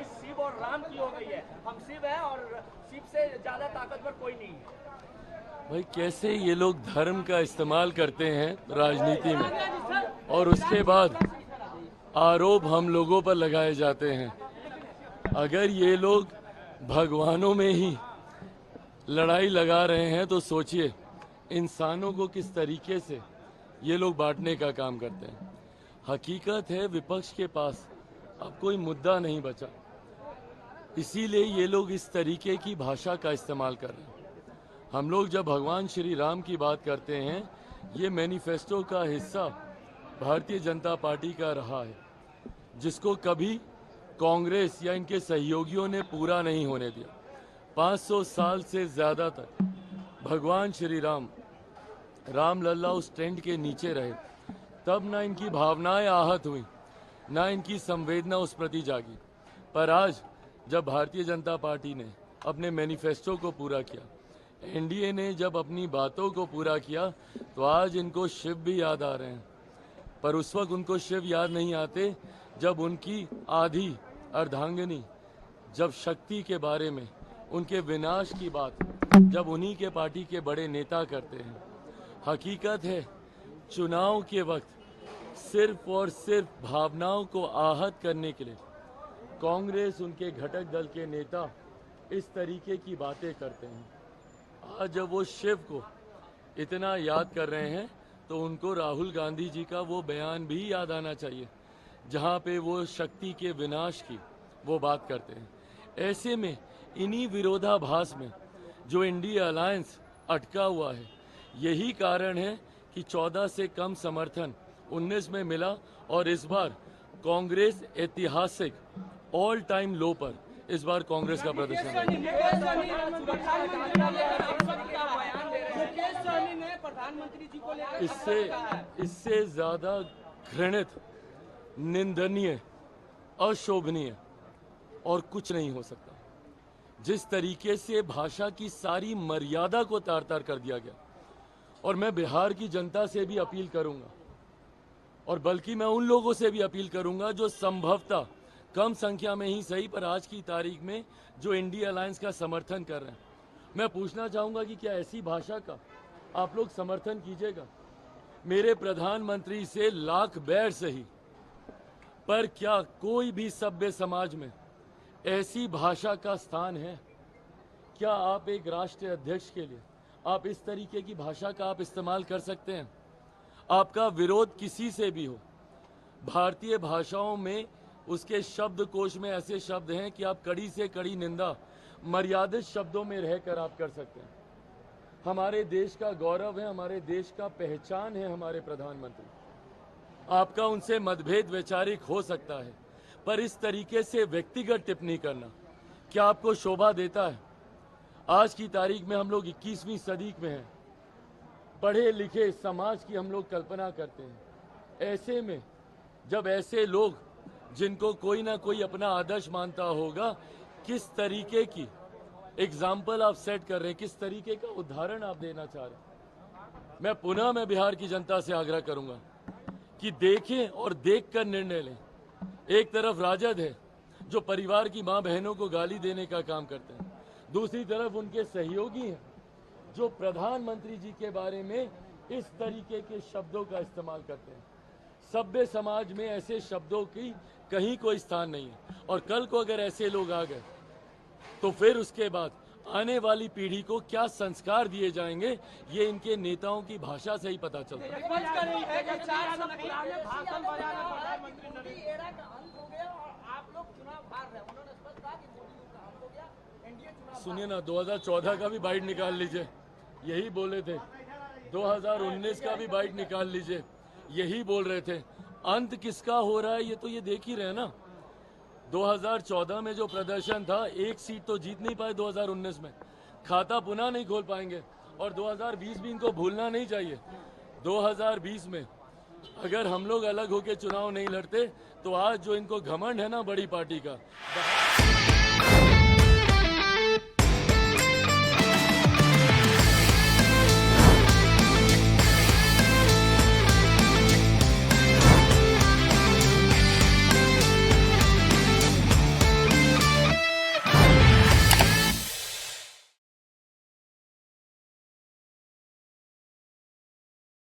लड़ाई शिव और राम की हो गई है। हम शिव हैं और शिव से ज्यादा ताकतवर कोई नहीं है। भाई कैसे ये लोग धर्म का इस्तेमाल करते हैं राजनीति में और उसके बाद आरोप हम लोगों पर लगाए जाते हैं। अगर ये लोग भगवानों में ही लड़ाई लगा रहे हैं तो सोचिए इंसानों को किस तरीके से ये लोग बांटने का काम करते हैं। हकीकत है विपक्ष के पास अब कोई मुद्दा नहीं बचा, इसीलिए ये लोग इस तरीके की भाषा का इस्तेमाल कर रहे हैं। हम लोग जब भगवान श्री राम की बात करते हैं, ये मैनिफेस्टो का हिस्सा भारतीय जनता पार्टी का रहा है, जिसको कभी कांग्रेस या इनके सहयोगियों ने पूरा नहीं होने दिया। 500 साल से ज़्यादा तक भगवान श्री राम रामलला उस टेंट के नीचे रहे, तब ना इनकी भावनाएं आहत हुई, ना इनकी संवेदना उस प्रति जागी। पर आज जब भारतीय जनता पार्टी ने अपने मैनिफेस्टो को पूरा किया, एनडीए ने जब अपनी बातों को पूरा किया, तो आज इनको शिव भी याद आ रहे हैं। पर उस वक्त उनको शिव याद नहीं आते जब उनकी आधी अर्धांगिनी, जब शक्ति के बारे में, उनके विनाश की बात जब उन्हीं के पार्टी के बड़े नेता करते हैं। हकीकत है चुनाव के वक्त सिर्फ और सिर्फ भावनाओं को आहत करने के लिए कांग्रेस, उनके घटक दल के नेता इस तरीके की बातें करते हैं। आज जब वो शिव को इतना याद कर रहे हैं तो उनको राहुल गांधी जी का वो बयान भी याद आना चाहिए, जहां पे वो शक्ति के विनाश की वो बात करते हैं। ऐसे में इन्हीं विरोधाभास में जो इंडिया अलायंस अटका हुआ है, यही कारण है कि 14 से कम समर्थन 19 में मिला और इस बार कांग्रेस ऐतिहासिक ऑल टाइम लो पर इस बार कांग्रेस का प्रदर्शन है। इससे ज्यादा घृणित, निंदनीय, अशोभनीय और कुछ नहीं हो सकता। जिस तरीके से भाषा की सारी मर्यादा को तार तार कर दिया गया, और मैं बिहार की जनता से भी अपील करूंगा, और बल्कि मैं उन लोगों से भी अपील करूंगा जो संभवतः कम संख्या में ही सही पर आज की तारीख में जो इंडिया अलायंस का समर्थन कर रहे हैं, मैं पूछना चाहूंगा कि क्या ऐसी भाषा का आप लोग समर्थन कीजिएगा? मेरे प्रधानमंत्री से लाख बैर सही, पर क्या कोई भी सभ्य समाज में ऐसी भाषा का स्थान है? क्या आप एक राष्ट्रीय अध्यक्ष के लिए आप इस तरीके की भाषा का आप इस्तेमाल कर सकते हैं? आपका विरोध किसी से भी हो, भारतीय भाषाओं में उसके शब्दकोश में ऐसे शब्द हैं कि आप कड़ी से कड़ी निंदा मर्यादित शब्दों में रहकर आप कर सकते हैं। हमारे देश का गौरव है, हमारे देश का पहचान है हमारे प्रधानमंत्री। आपका उनसे मतभेद वैचारिक हो सकता है, पर इस तरीके से व्यक्तिगत टिप्पणी करना क्या आपको शोभा देता है? आज की तारीख में हम लोग 21वीं सदी में हैं, पढ़े लिखे समाज की हम लोग कल्पना करते हैं। ऐसे में जब ऐसे लोग जिनको कोई ना कोई अपना आदर्श मानता होगा, किस तरीके की एग्जाम्पल आप सेट कर रहे हैं, किस तरीके का उदाहरण आप देना चाह रहे हैं। मैं बिहार की जनता से आग्रह करूंगा कि देखें और देखकर निर्णय लें। एक तरफ राजद है जो परिवार की मां बहनों को गाली देने का काम करते हैं, दूसरी तरफ उनके सहयोगी हैं जो प्रधानमंत्री जी के बारे में इस तरीके के शब्दों का इस्तेमाल करते हैं। सभ्य समाज में ऐसे शब्दों की कहीं कोई स्थान नहीं है, और कल को अगर ऐसे लोग आ गए तो फिर उसके बाद आने वाली पीढ़ी को क्या संस्कार दिए जाएंगे, ये इनके नेताओं की भाषा से ही पता चलता है। सुनिए ना, 2014 का भी बाइट निकाल लीजिए, यही बोले थे। 2019 का भी बाइट निकाल लीजिए, यही बोल रहे थे। अंत किसका हो रहा है ये तो ये देख ही रहे हैं ना। 2014 में जो प्रदर्शन था, एक सीट तो जीत नहीं पाए। 2019 में खाता पुनः नहीं खोल पाएंगे, और 2020 भी इनको भूलना नहीं चाहिए। 2020 में अगर हम लोग अलग होकर चुनाव नहीं लड़ते तो आज जो इनको घमंड है ना बड़ी पार्टी का,